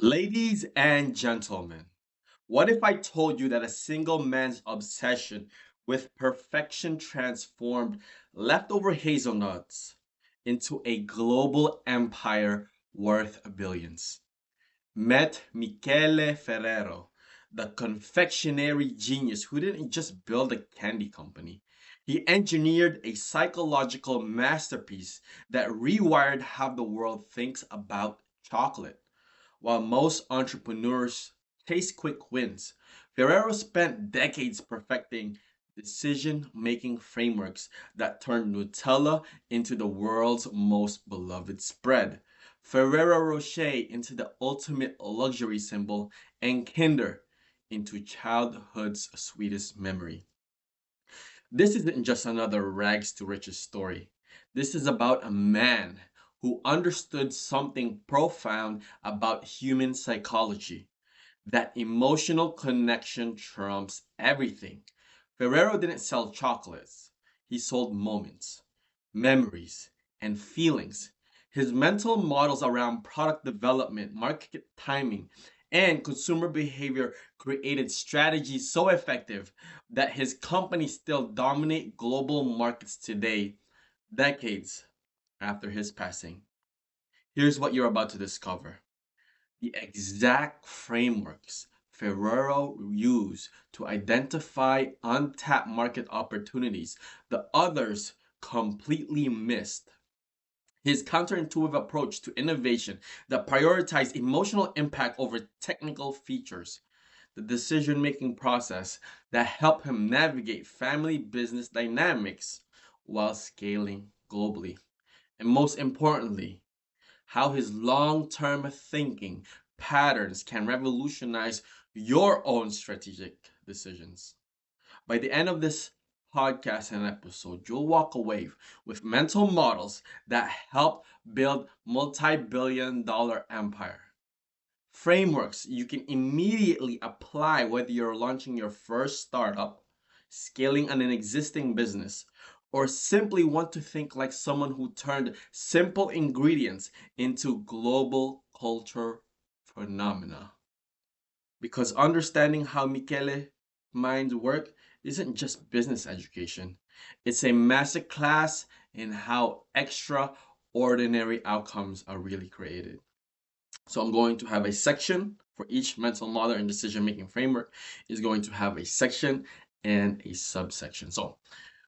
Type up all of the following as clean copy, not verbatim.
Ladies and gentlemen, what if I told you that a single man's obsession with perfection transformed leftover hazelnuts into a global empire worth billions? Met Michele Ferrero, the confectionery genius who didn't just build a candy company. He engineered a psychological masterpiece that rewired how the world thinks about chocolate. While most entrepreneurs chase quick wins, Ferrero spent decades perfecting decision making frameworks that turned Nutella into the world's most beloved spread, Ferrero Rocher into the ultimate luxury symbol, and Kinder into childhood's sweetest memory. This isn't just another rags to riches story. This is about a man who understood something profound about human psychology, that emotional connection trumps everything. Ferrero didn't sell chocolates, he sold moments, memories, and feelings. His mental models around product development, market timing, and consumer behavior created strategies so effective that his company still dominate global markets today, decades after his passing. Here's what you're about to discover: the exact frameworks Ferrero used to identify untapped market opportunities the others completely missed. His counterintuitive approach to innovation that prioritized emotional impact over technical features, the decision making process that helped him navigate family business dynamics while scaling globally. And most importantly, how his long term thinking patterns can revolutionize your own strategic decisions. By the end of this podcast and episode, you'll walk away with mental models that help build multi-billion-dollar empire. Frameworks you can immediately apply whether you're launching your first startup, scaling an existing business, or simply want to think like someone who turned simple ingredients into global culture phenomena. Because understanding how Michele minds work isn't just business education. It's a masterclass in how extraordinary outcomes are really created. So I'm going to have a section for each mental model and decision making framework is going to have a section and a subsection. So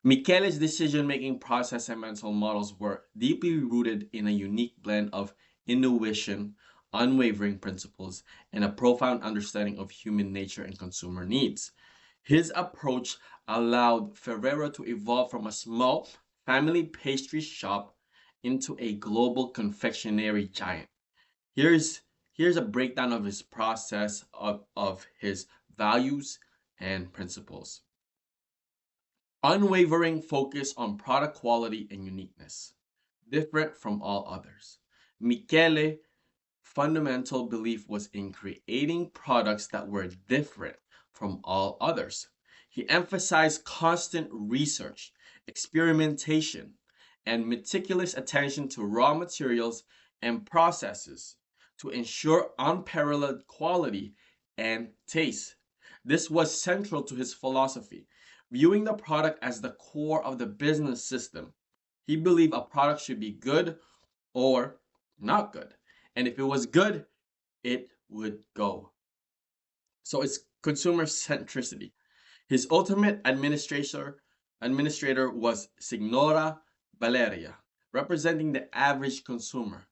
Michele's decision making process and mental models were deeply rooted in a unique blend of intuition, unwavering principles, and a profound understanding of human nature and consumer needs. His approach allowed Ferrero to evolve from a small family pastry shop into a global confectionery giant. Here's here's a breakdown of his process of his values and principles. Unwavering focus on product quality and uniqueness, different from all others. Michele fundamental belief was in creating products that were different from all others. He emphasized constant research, experimentation, and meticulous attention to raw materials and processes to ensure unparalleled quality and taste. This was central to his philosophy, viewing the product as the core of the business system. He believed a product should be good or not good. And if it was good, it would go. So it's consumer centricity. His ultimate administrator was Signora Valeria, representing the average consumer.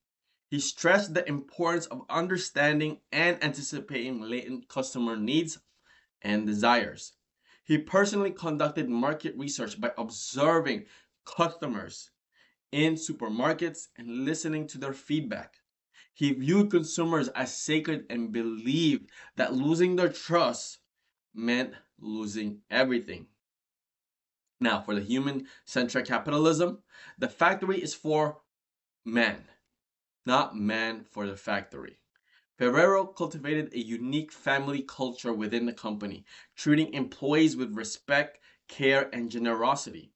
He stressed the importance of understanding and anticipating latent customer needs and desires. He personally conducted market research by observing customers in supermarkets and listening to their feedback. He viewed consumers as sacred and believed that losing their trust meant losing everything. Now, for the human centric capitalism, the factory is for man, not man for the factory. Ferrero cultivated a unique family culture within the company, treating employees with respect, care, and generosity.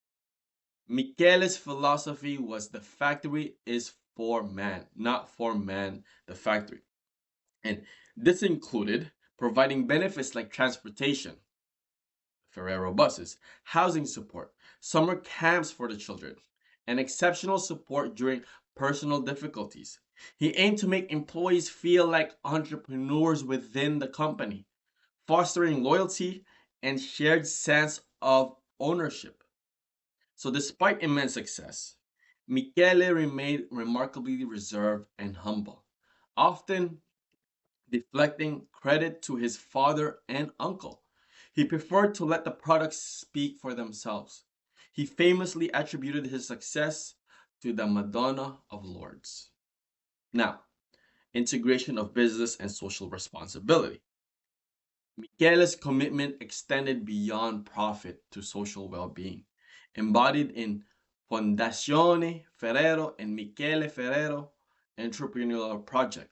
Michele's philosophy was the factory is for man, not for man, the factory. And this included providing benefits like transportation, Ferrero buses, housing support, summer camps for the children, and exceptional support during personal difficulties. He aimed to make employees feel like entrepreneurs within the company, fostering loyalty and shared sense of ownership. So despite immense success, Michele remained remarkably reserved and humble, often deflecting credit to his father and uncle. He preferred to let the products speak for themselves. He famously attributed his success to the Madonna of Lords. Now, integration of business and social responsibility. Michele's commitment extended beyond profit to social well-being, embodied in Fondazione Ferrero and Michele Ferrero entrepreneurial project.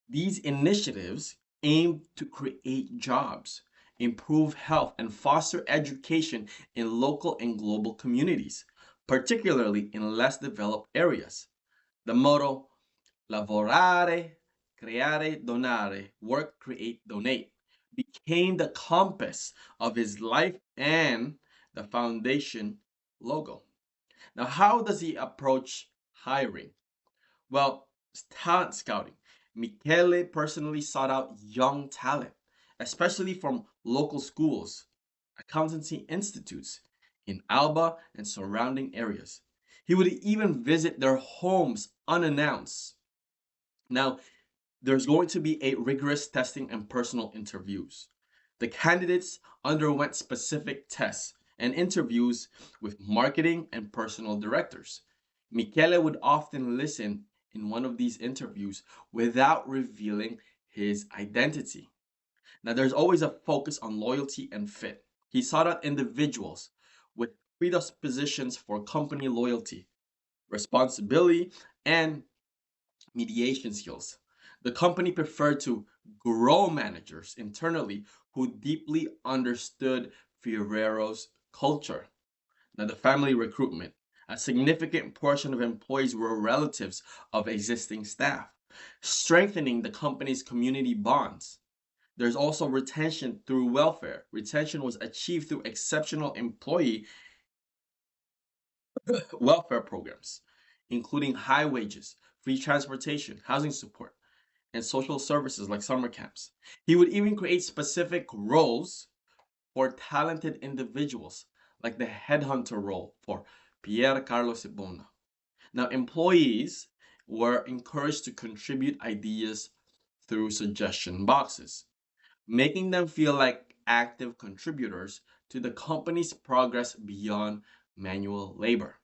These initiatives aim to create jobs, improve health, and foster education in local and global communities, particularly in less developed areas. The motto, lavorare, creare, donare, work, create, donate, became the compass of his life and the foundation logo. Now, how does he approach hiring? Well, talent scouting. Michele personally sought out young talent, especially from local schools, accountancy institutes in Alba and surrounding areas. He would even visit their homes unannounced. Now, there's going to be a rigorous testing and personal interviews. The candidates underwent specific tests and interviews with marketing and personal directors. Michele would often listen in one of these interviews without revealing his identity. Now, there's always a focus on loyalty and fit. He sought out individuals with predispositions for company loyalty, responsibility, and mediation skills. The company preferred to grow managers internally who deeply understood Ferrero's culture. Now, the family recruitment. A significant portion of employees were relatives of existing staff, strengthening the company's community bonds. There's also retention through welfare. Retention was achieved through exceptional employee welfare programs, including high wages, free transportation, housing support, and social services like summer camps. He would even create specific roles for talented individuals, like the headhunter role for Pier Carlo Sibona. Now, employees were encouraged to contribute ideas through suggestion boxes, making them feel like active contributors to the company's progress beyond manual labor.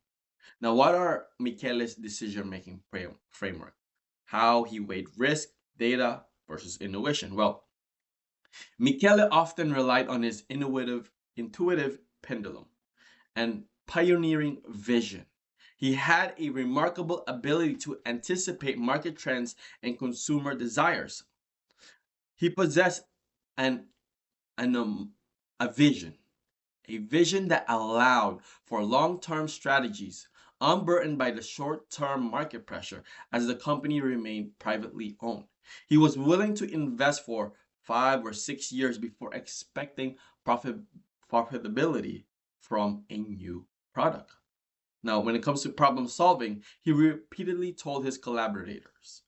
Now, what are Michele's decision-making framework? How he weighed risk, data versus intuition. Well, Michele often relied on his intuitive pendulum and pioneering vision. He had a remarkable ability to anticipate market trends and consumer desires. He possessed an, an a vision, a vision that allowed for long-term strategies, unburdened by the short-term market pressure as the company remained privately owned. He was willing to invest for 5 or 6 years before expecting profitability from a new product. Now, when it comes to problem solving, he repeatedly told his collaborators,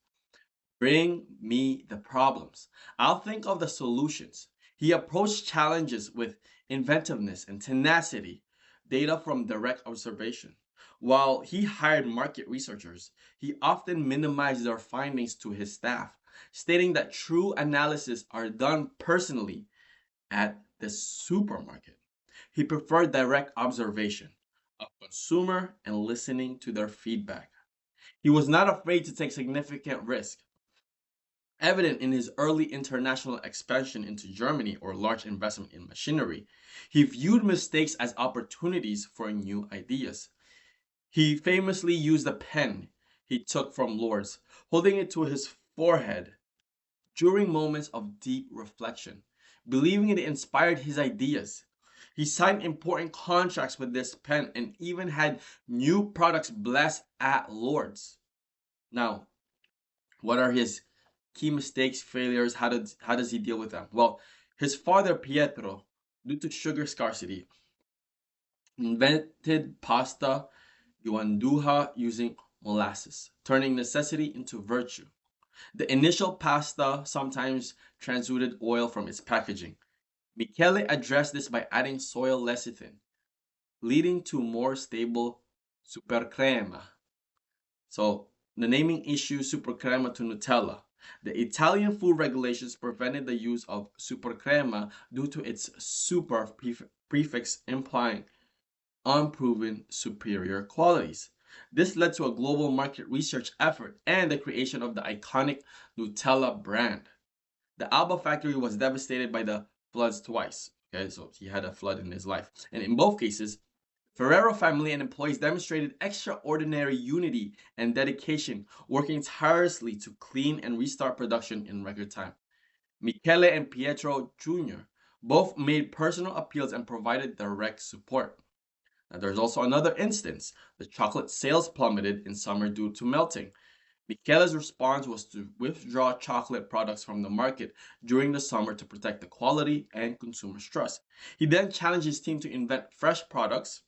bring me the problems. I'll think of the solutions. He approached challenges with inventiveness and tenacity, data from direct observation. While he hired market researchers, he often minimized their findings to his staff, stating that true analysis are done personally at the supermarket. He preferred direct observation of consumer and listening to their feedback. He was not afraid to take significant risk, evident in his early international expansion into Germany or large investment in machinery. He viewed mistakes as opportunities for new ideas. He famously used a pen he took from Lord's, holding it to his forehead during moments of deep reflection, believing it inspired his ideas. He signed important contracts with this pen and even had new products blessed at Lord's. Now, what are his key mistakes, failures, how does he deal with them? Well, his father Pietro, due to sugar scarcity, invented pasta yuanduja using molasses, turning necessity into virtue. The initial pasta sometimes transuded oil from its packaging. Michele addressed this by adding soil lecithin, leading to more stable supercrema. So the naming issue supercrema to Nutella. The Italian food regulations prevented the use of supercrema due to its super prefix implying unproven superior qualities. This led to a global market research effort and the creation of the iconic Nutella brand. The Alba factory was devastated by the floods twice. Okay, so he had a flood in his life. And in both cases, Ferrero family and employees demonstrated extraordinary unity and dedication, working tirelessly to clean and restart production in record time. Michele and Pietro Jr. both made personal appeals and provided direct support. Now, there's also another instance. The chocolate sales plummeted in summer due to melting. Michele's response was to withdraw chocolate products from the market during the summer to protect the quality and consumer trust. He then challenged his team to invent fresh products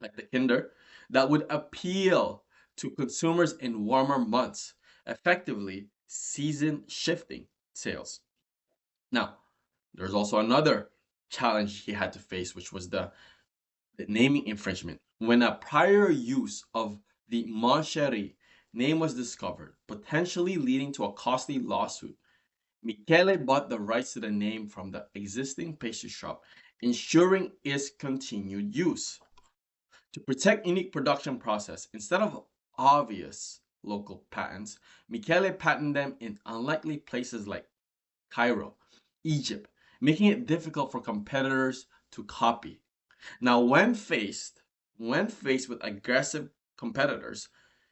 like the Kinder, that would appeal to consumers in warmer months, effectively season shifting sales. Now, there's also another challenge he had to face, which was the naming infringement. When a prior use of the Moncherie name was discovered, potentially leading to a costly lawsuit, Michele bought the rights to the name from the existing pastry shop, ensuring its continued use. To protect unique production process, instead of obvious local patents, Michele patented them in unlikely places like Cairo, Egypt, making it difficult for competitors to copy. Now, when faced with aggressive competitors,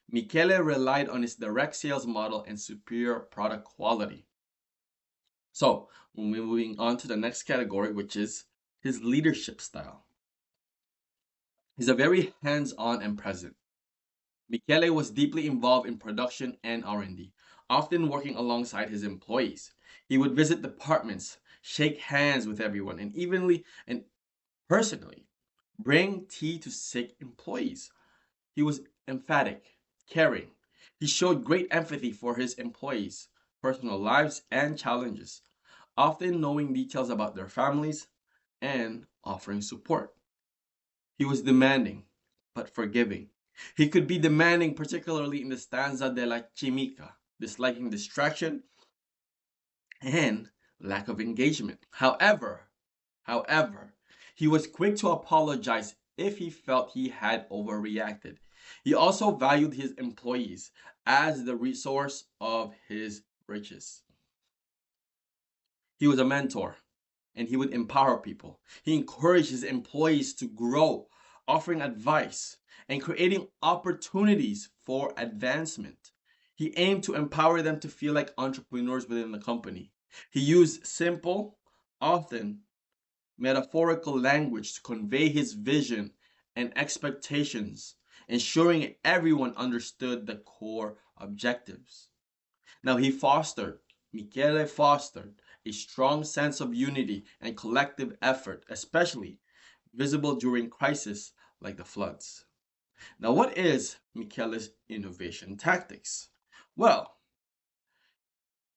Michele relied on his direct sales model and superior product quality. So, we're moving on to the next category, which is his leadership style. He's a very hands-on and present. Michele was deeply involved in production and R&D, often working alongside his employees. He would visit departments, shake hands with everyone, and evenly and personally bring tea to sick employees. He was emphatic, caring. He showed great empathy for his employees' personal lives and challenges, often knowing details about their families and offering support. He was demanding, but forgiving. He could be demanding, particularly in the stanza de la chimica, disliking distraction and lack of engagement. However, he was quick to apologize if he felt he had overreacted. He also valued his employees as the resource of his riches. He was a mentor and he would empower people. He encouraged his employees to grow, offering advice and creating opportunities for advancement. He aimed to empower them to feel like entrepreneurs within the company. He used simple, often metaphorical language to convey his vision and expectations, ensuring everyone understood the core objectives. Now, Michele fostered a strong sense of unity and collective effort, especially visible during crises like the floods. Now, what is Michele's innovation tactics? Well,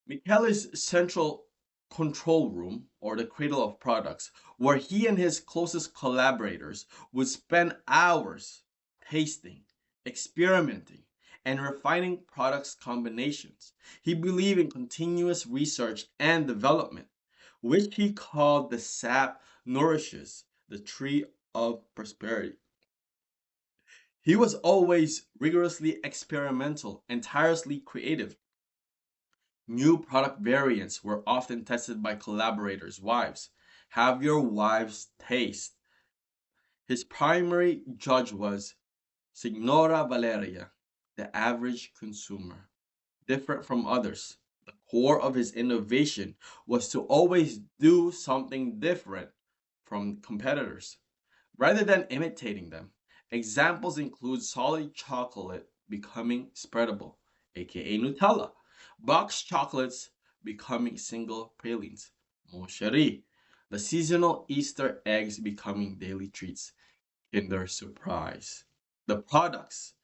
Michele's central control room, or the cradle of products, where he and his closest collaborators would spend hours tasting, experimenting, and refining products combinations. He believed in continuous research and development, which he called the sap nourishes the tree of prosperity. He was always rigorously experimental and tirelessly creative. New product variants were often tested by collaborators' wives. Have your wives taste. His primary judge was Signora Valeria, the average consumer. Different from others, the core of his innovation was to always do something different from competitors, rather than imitating them. Examples include solid chocolate becoming spreadable, aka Nutella, Box chocolates becoming single pralines. Mon chéri. The seasonal Easter eggs becoming daily treats. Kinder Surprise. The products.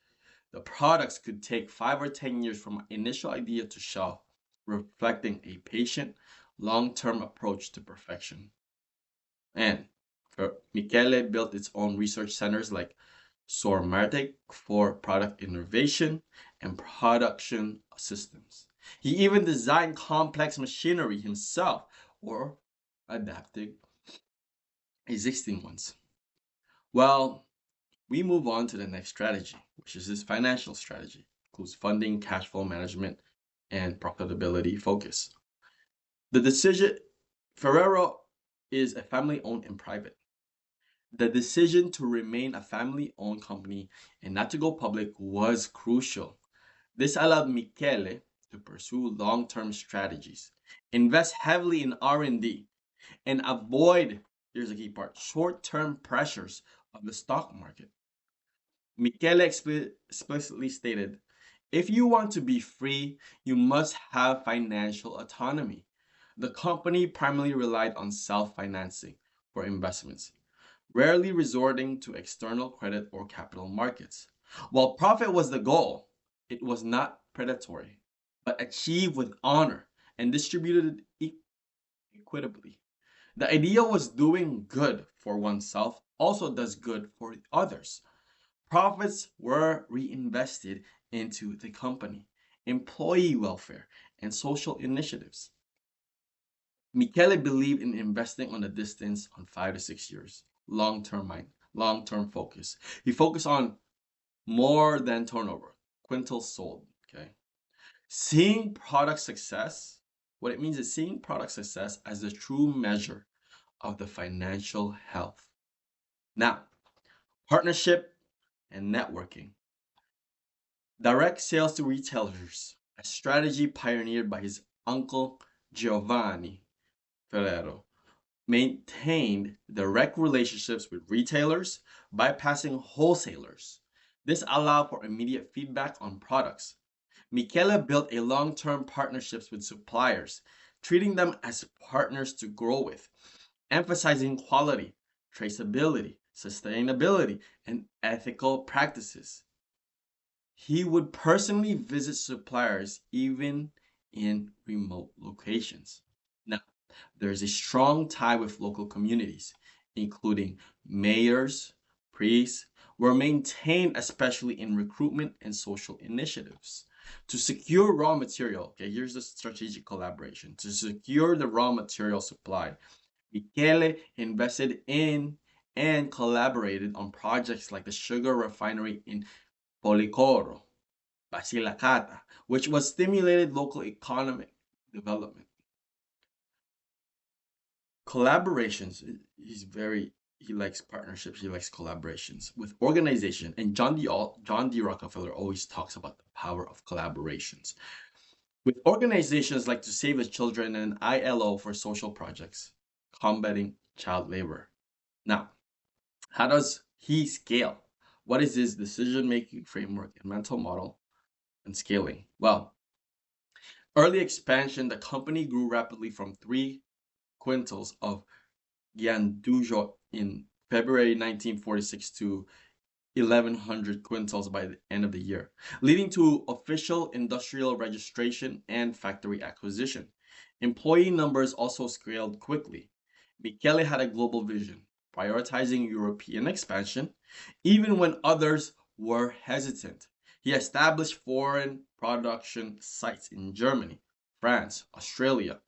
The products could take 5 or 10 years from initial idea to shelf, reflecting a patient, long-term approach to perfection. And Michele built its own research centers like Sormatic for product innovation and production systems. He even designed complex machinery himself or adapted existing ones. Well, we move on to the next strategy, which is his financial strategy. Includes funding, cash flow management, and profitability focus. The decision Ferrero is a family owned and private. The decision to remain a family owned company and not to go public was crucial. This allowed Michele to pursue long-term strategies, invest heavily in R&D, and avoid, here's the key part, short-term pressures of the stock market. Michele explicitly stated, if you want to be free, you must have financial autonomy. The company primarily relied on self-financing for investments, rarely resorting to external credit or capital markets. While profit was the goal, it was not predatory, but achieved with honor and distributed equitably. The idea was doing good for oneself also does good for others. Profits were reinvested into the company, employee welfare, and social initiatives. Michele believed in investing on a distance on 5 to 6 years, long-term mind, long-term focus. He focused on more than turnover, quintals sold. Okay, seeing product success. What it means is seeing product success as the true measure of the financial health. Now, partnership and networking. Direct sales to retailers, a strategy pioneered by his uncle Giovanni Ferrero, maintained direct relationships with retailers, bypassing wholesalers. This allowed for immediate feedback on products. Michele built a long-term partnerships with suppliers, treating them as partners to grow with, emphasizing quality, traceability, sustainability, and ethical practices. He would personally visit suppliers even in remote locations. Now, there's a strong tie with local communities, including mayors, priests, were maintained especially in recruitment and social initiatives. To secure raw material, okay, here's the strategic collaboration. To secure the raw material supply, Michele invested in and collaborated on projects like the sugar refinery in Policoro, Basilicata, which was stimulated local economic development. Collaborations, he likes partnerships, he likes collaborations with organization. And John D. Rockefeller always talks about the power of collaborations. With organizations like To Save the Children and ILO for social projects, combating child labor. Now, how does he scale? What is his decision-making framework and mental model and scaling? Well, early expansion, the company grew rapidly from 3 quintals of Giandujo in February 1946 to 1,100 quintals by the end of the year, leading to official industrial registration and factory acquisition. Employee numbers also scaled quickly. Michele had a global vision, prioritizing European expansion, even when others were hesitant. He established foreign production sites in Germany, France, Australia,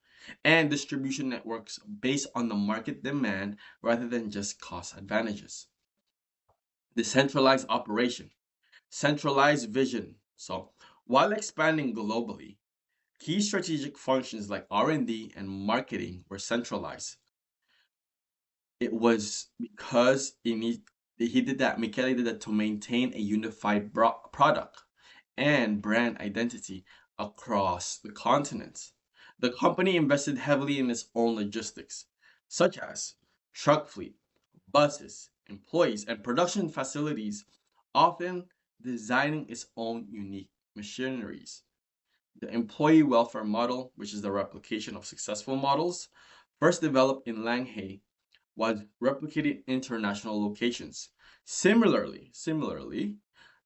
and distribution networks based on the market demand rather than just cost advantages. Decentralized operation, centralized vision. So, while expanding globally, key strategic functions like R&D and marketing were centralized. It was because he did that, Michele did that to maintain a unified product and brand identity across the continents. The company invested heavily in its own logistics, such as truck fleet, buses, employees, and production facilities, often designing its own unique machineries. The employee welfare model, which is the replication of successful models, first developed in Langhey, was replicated in international locations. Similarly,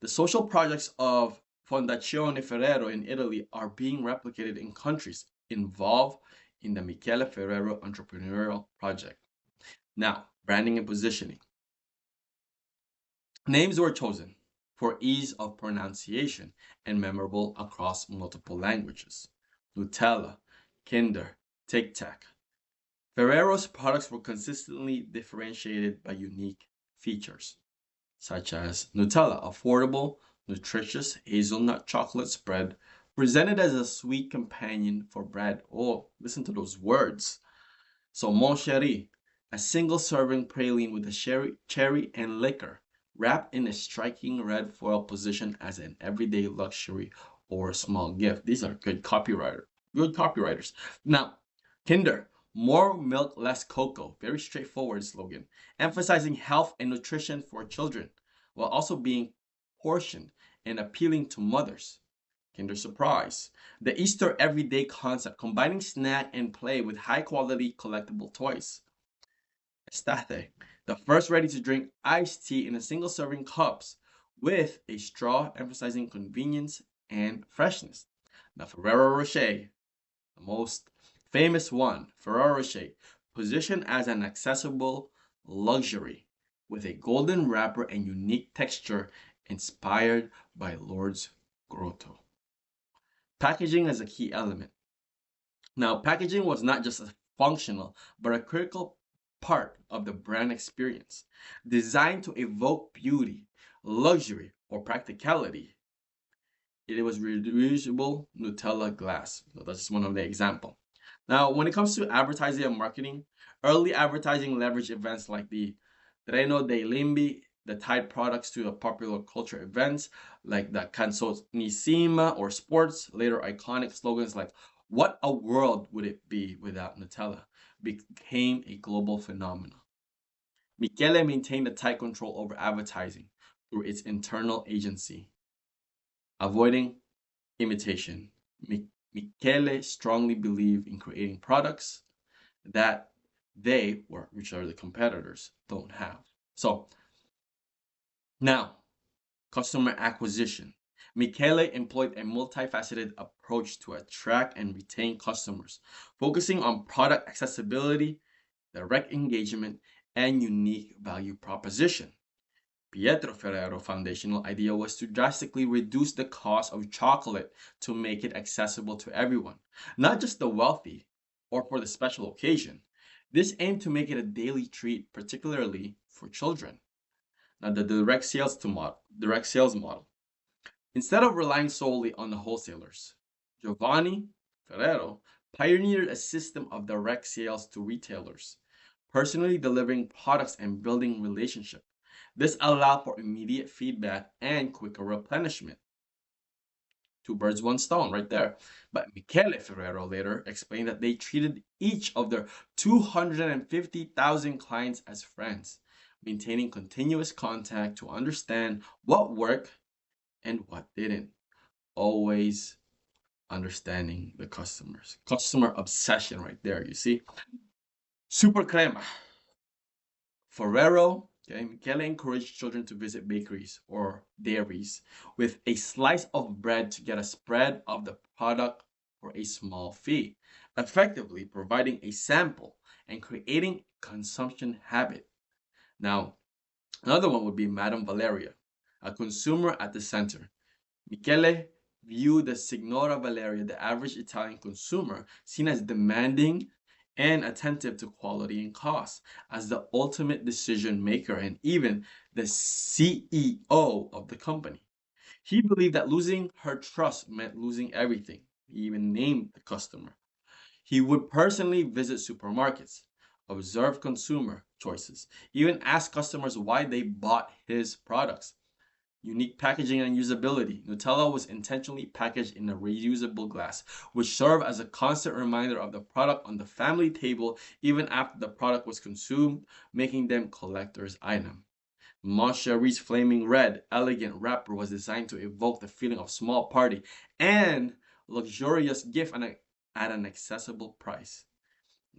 the social projects of Fondazione Ferrero in Italy are being replicated in countries involved in the Michele Ferrero entrepreneurial project. Now, branding and positioning. Names were chosen for ease of pronunciation and memorable across multiple languages. Nutella, Kinder, Tic Tac. Ferrero's products were consistently differentiated by unique features, such as Nutella, affordable, nutritious hazelnut chocolate spread, presented as a sweet companion for bread. Oh, listen to those words. So, Mon Chéri, a single serving praline with a cherry and liquor, wrapped in a striking red foil position as an everyday luxury or a small gift. These are good copywriters. Now, Kinder, more milk, less cocoa. Very straightforward slogan, emphasizing health and nutrition for children, while also being portioned and appealing to mothers. Kinder Surprise, the Easter everyday concept, combining snack and play with high quality collectible toys. Estate, the first ready to drink iced tea in a single serving cups with a straw, emphasizing convenience and freshness. Now, Ferrero Rocher, the most famous one, Ferrero Rocher, positioned as an accessible luxury with a golden wrapper and unique texture inspired by Lord's Grotto. Packaging as a key element. Now, packaging was not just a functional, but a critical part of the brand experience, designed to evoke beauty, luxury, or practicality. It was reusable Nutella glass. So that's just one of the example. Now, when it comes to advertising and marketing, early advertising leveraged events like the Treno dei Limbi that tied products to the popular culture events like the Canzonissima or sports. Later, iconic slogans like "What a world would it be without Nutella" became a global phenomenon. Michele maintained a tight control over advertising through its internal agency, avoiding imitation. Michele strongly believed in creating products that which are the competitors, don't have. So now, customer acquisition. Michele employed a multifaceted approach to attract and retain customers, focusing on product accessibility, direct engagement, and unique value proposition. Pietro Ferrero foundational idea was to drastically reduce the cost of chocolate to make it accessible to everyone, not just the wealthy or for the special occasion. This aimed to make it a daily treat, particularly for children. Now, the direct sales model. Instead of relying solely on the wholesalers, Giovanni Ferrero pioneered a system of direct sales to retailers, personally delivering products and building relationships. This allowed for immediate feedback and quicker replenishment. Two birds, one stone, right there. But Michele Ferrero later explained that they treated each of their 250,000 clients as friends, maintaining continuous contact to understand what worked and what didn't. Always understanding the customers. Customer obsession right there, you see? Super crema. Ferrero, okay, Michele encouraged children to visit bakeries or dairies with a slice of bread to get a spread of the product for a small fee, effectively providing a sample and creating consumption habit. Now, another one would be Madame Valeria, a consumer at the center. Michele viewed the Signora Valeria, the average Italian consumer, seen as demanding and attentive to quality and cost, as the ultimate decision maker and even the CEO of the company. He believed that losing her trust meant losing everything. He even named the customer. He would personally visit supermarkets, observe consumer choices, even ask customers why they bought his products. Unique packaging and usability. Nutella was intentionally packaged in a reusable glass, which served as a constant reminder of the product on the family table even after the product was consumed, making them collector's item. Moncherie's flaming red, elegant wrapper was designed to evoke the feeling of small party and luxurious gift at an accessible price.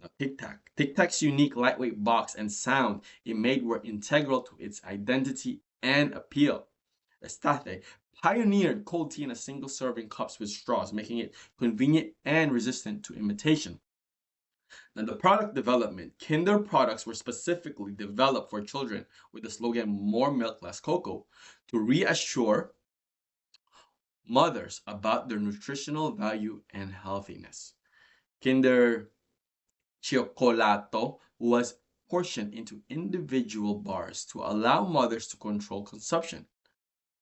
Now, Tic Tac. Tic Tac's unique lightweight box and sound it made were integral to its identity and appeal. Estate pioneered cold tea in a single serving cups with straws, making it convenient and resistant to imitation. Now, the product development. Kinder products were specifically developed for children with the slogan more milk, less cocoa to reassure mothers about their nutritional value and healthiness. Kinder Cioccolato was portioned into individual bars to allow mothers to control consumption.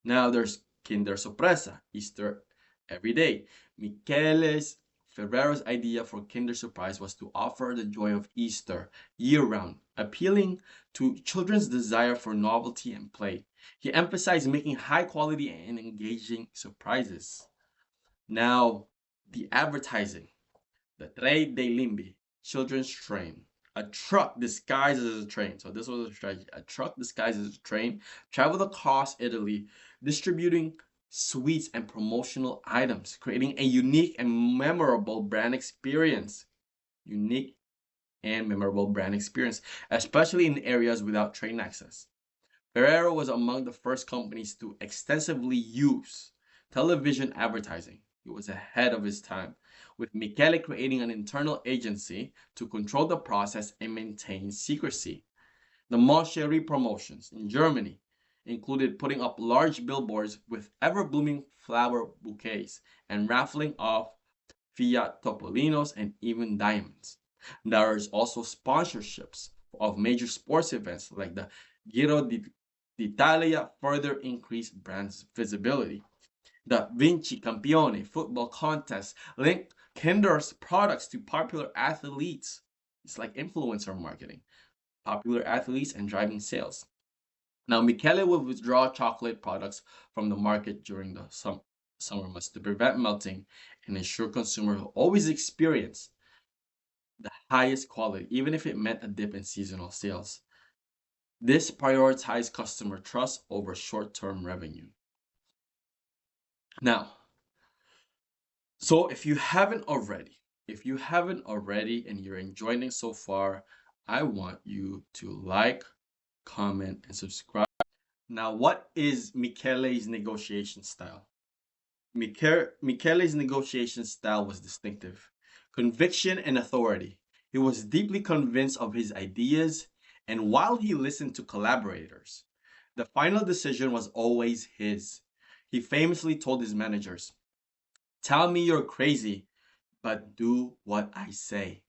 Now there's Kinder Sorpresa, Easter every day. Michele's Ferrero's idea for Kinder Surprise was to offer the joy of Easter year round, appealing to children's desire for novelty and play. He emphasized making high quality and engaging surprises. Now, the advertising. The Tre dei Limbi, children's train. A truck disguised as a train. So this was a strategy. A truck disguised as a train traveled across Italy, distributing sweets and promotional items, creating a unique and memorable brand experience. Unique and memorable brand experience, especially in areas without train access. Ferrero was among the first companies to extensively use television advertising. He was ahead of his time, with Michele creating an internal agency to control the process and maintain secrecy. The Moncherie promotions in Germany included putting up large billboards with ever-blooming flower bouquets and raffling off Fiat Topolinos and even diamonds. There is also sponsorships of major sports events like the Giro d'Italia further increased brand's visibility. The Vinci Campione football contest linked Kinder's products to popular athletes. It's like influencer marketing, popular athletes and driving sales. Now, Michele will withdraw chocolate products from the market during the summer months to prevent melting and ensure consumers will always experience the highest quality, even if it meant a dip in seasonal sales. This prioritized customer trust over short-term revenue. Now, so if you haven't already and you're enjoying it so far, I want you to like, comment, and subscribe. Now, what is Michele's negotiation style? Michele's negotiation style was distinctive. Conviction and authority. He was deeply convinced of his ideas, and while he listened to collaborators, the final decision was always his. He famously told his managers, "Tell me you're crazy, but do what I say."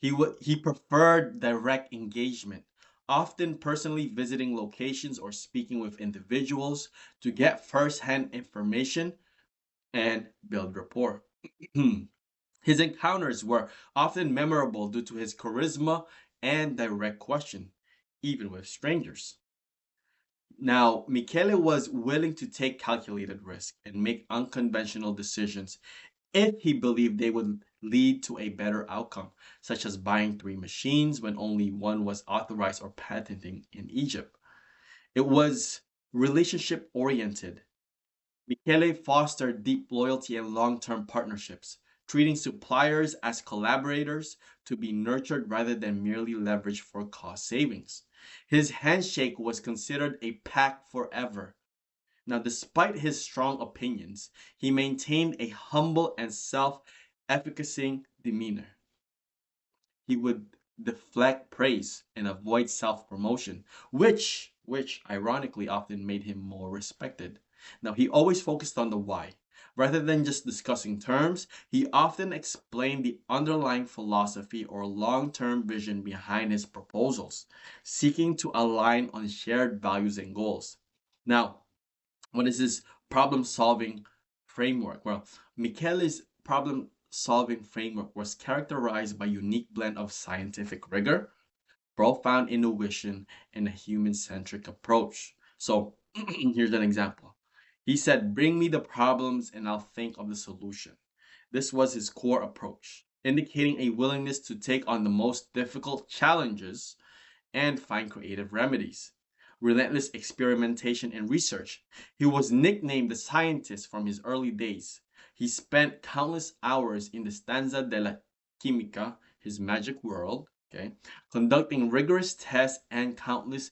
He preferred direct engagement, often personally visiting locations or speaking with individuals to get first-hand information and build rapport. His encounters were often memorable due to his charisma and direct question, even with strangers. Now, Michele was willing to take calculated risk and make unconventional decisions if he believed they would lead to a better outcome, such as buying three machines when only one was authorized or patenting in Egypt. It was relationship oriented. Michele fostered deep loyalty and long-term partnerships, treating suppliers as collaborators to be nurtured rather than merely leveraged for cost savings. His handshake was considered a pact forever. Now, despite his strong opinions, he maintained a humble and self-efficacy demeanor. He would deflect praise and avoid self-promotion, which ironically often made him more respected. Now, he always focused on the why. Rather than just discussing terms, he often explained the underlying philosophy or long-term vision behind his proposals, seeking to align on shared values and goals. Now, what is his problem-solving framework? Well, Michele's problem-solving framework was characterized by a unique blend of scientific rigor, profound intuition, and a human-centric approach. So here's an example. He said, "Bring me the problems and I'll think of the solution." This was his core approach, indicating a willingness to take on the most difficult challenges and find creative remedies. Relentless experimentation and research. He was nicknamed the scientist from his early days. He spent countless hours in the stanza della chimica, his magic world, okay, conducting rigorous tests and countless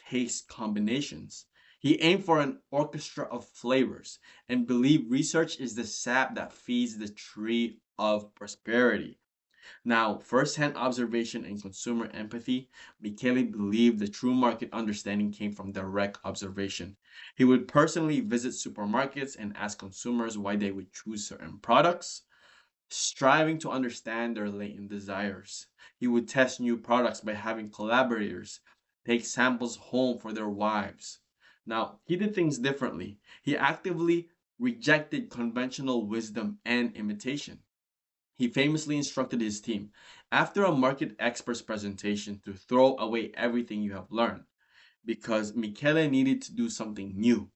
taste combinations. He aimed for an orchestra of flavors and believed research is the sap that feeds the tree of prosperity. Now, first-hand observation and consumer empathy, Michele believed the true market understanding came from direct observation. He would personally visit supermarkets and ask consumers why they would choose certain products, striving to understand their latent desires. He would test new products by having collaborators take samples home for their wives. Now, he did things differently. He actively rejected conventional wisdom and imitation. He famously instructed his team, after a market expert's presentation, to throw away everything you have learned, because Michele needed to do something new,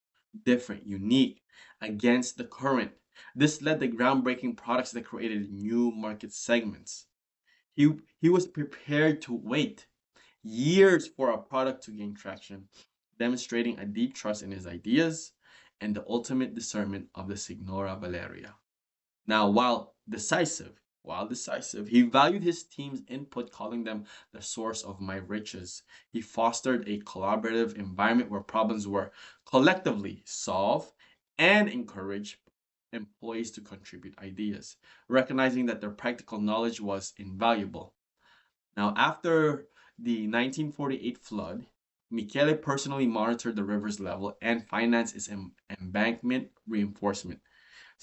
different, unique, against the current. This led to groundbreaking products that created new market segments. He was prepared to wait years for a product to gain traction, demonstrating a deep trust in his ideas and the ultimate discernment of the Signora Valeria. Now, while decisive, he valued his team's input, calling them the source of my riches. He fostered a collaborative environment where problems were collectively solved and encouraged employees to contribute ideas, recognizing that their practical knowledge was invaluable. Now, after the 1948 flood, Michele personally monitored the river's level and financed its embankment reinforcement.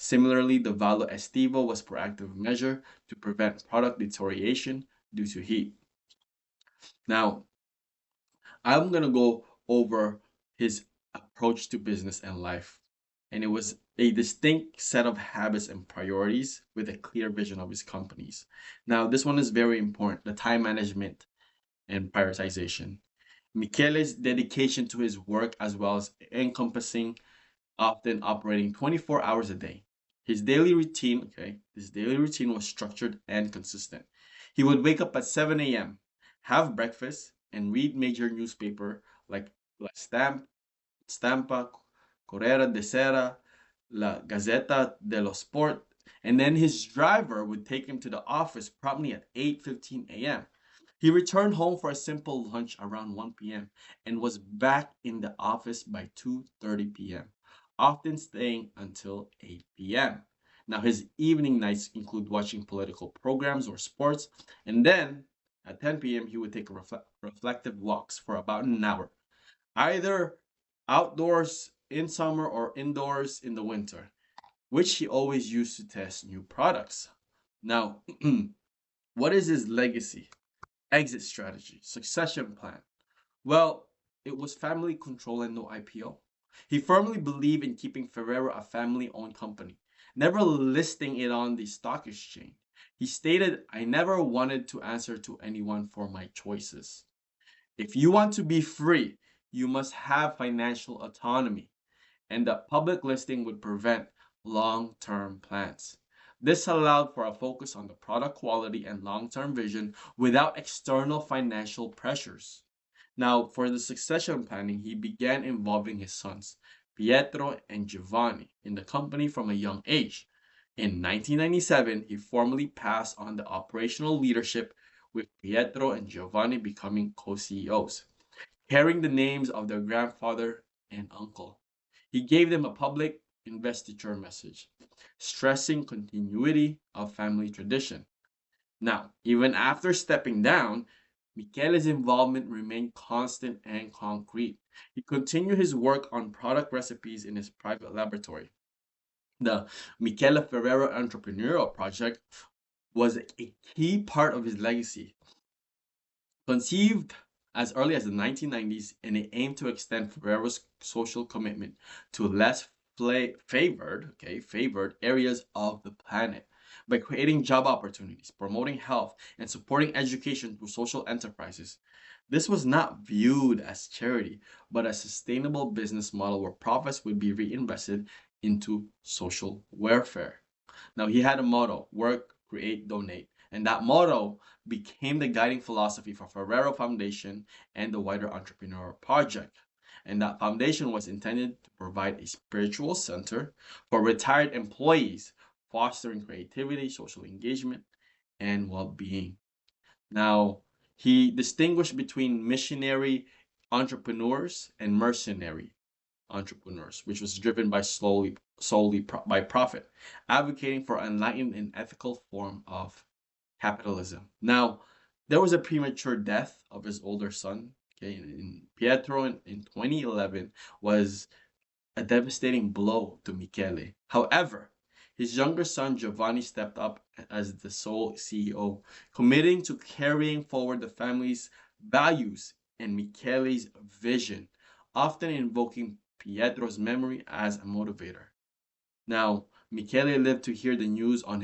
Similarly, the Valo Estivo was proactive measure to prevent product deterioration due to heat. Now, I'm going to go over his approach to business and life. And it was a distinct set of habits and priorities with a clear vision of his companies. Now, this one is very important, the time management and prioritization. Michele's dedication to his work as well as encompassing often operating 24 hours a day. His daily routine was structured and consistent. He would wake up at 7 a.m., have breakfast, and read major newspaper like La Stampa, Corriere de Sera, La Gazzetta dello Sport, and then his driver would take him to the office promptly at 8:15 a.m. He returned home for a simple lunch around 1 p.m. and was back in the office by 2:30 p.m., often staying until 8 p.m. Now, his evening nights include watching political programs or sports, and then at 10 p.m., he would take reflective walks for about an hour, either outdoors in summer or indoors in the winter, which he always used to test new products. Now, what is his legacy? Exit strategy, succession plan. Well, it was family control and no IPO. He firmly believed in keeping Ferrero a family owned company, never listing it on the stock exchange. He stated, I never wanted to answer to anyone for my choices. If you want to be free, you must have financial autonomy, and the public listing would prevent long term plans. This allowed for a focus on the product quality and long term vision without external financial pressures. Now, for the succession planning, he began involving his sons, Pietro and Giovanni, in the company from a young age. In 1997, he formally passed on the operational leadership, with Pietro and Giovanni becoming co CEOs, carrying the names of their grandfather and uncle. He gave them a public investiture message, stressing continuity of family tradition. Now, even after stepping down, Michele's involvement remained constant and concrete. He continued his work on product recipes in his private laboratory. The Michele Ferrero Entrepreneurial Project was a key part of his legacy. Conceived as early as the 1990s, and it aimed to extend Ferrero's social commitment to less favored areas of the planet by creating job opportunities, promoting health, and supporting education through social enterprises. This was not viewed as charity, but a sustainable business model where profits would be reinvested into social welfare. Now, he had a motto: work, create, donate. And that motto became the guiding philosophy for Ferrero Foundation and the wider entrepreneur project. And that foundation was intended to provide a spiritual center for retired employees, fostering creativity, social engagement, and well-being. Now, he distinguished between missionary entrepreneurs and mercenary entrepreneurs, which was driven by solely by profit, advocating for enlightened and ethical form of capitalism. Now, there was a premature death of his older son. Okay, in Pietro in 2011 was a devastating blow to Michele. However, his younger son Giovanni stepped up as the sole CEO, committing to carrying forward the family's values and Michele's vision, often invoking Pietro's memory as a motivator. Now, Michele lived to hear the news on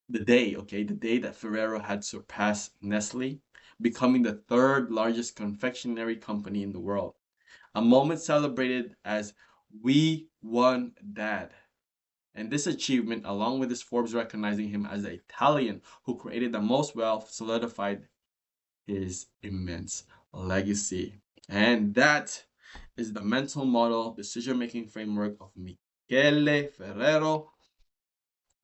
the day that Ferrero had surpassed Nestle, becoming the third largest confectionery company in the world. A moment celebrated as "We won, Dad." And this achievement, along with his Forbes recognizing him as the Italian who created the most wealth, solidified his immense legacy. And that is the mental model decision-making framework of Michele Ferrero.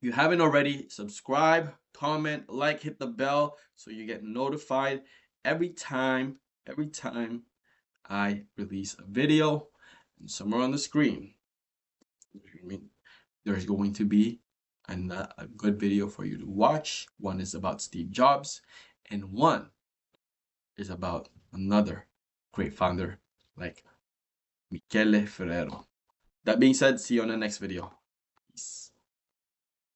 If you haven't already, subscribe, comment, like, hit the bell so you get notified every time I release a video. And somewhere on the screen, there's going to be a good video for you to watch. One is about Steve Jobs, and one is about another great founder like Michele Ferrero. That being said, see you on the next video.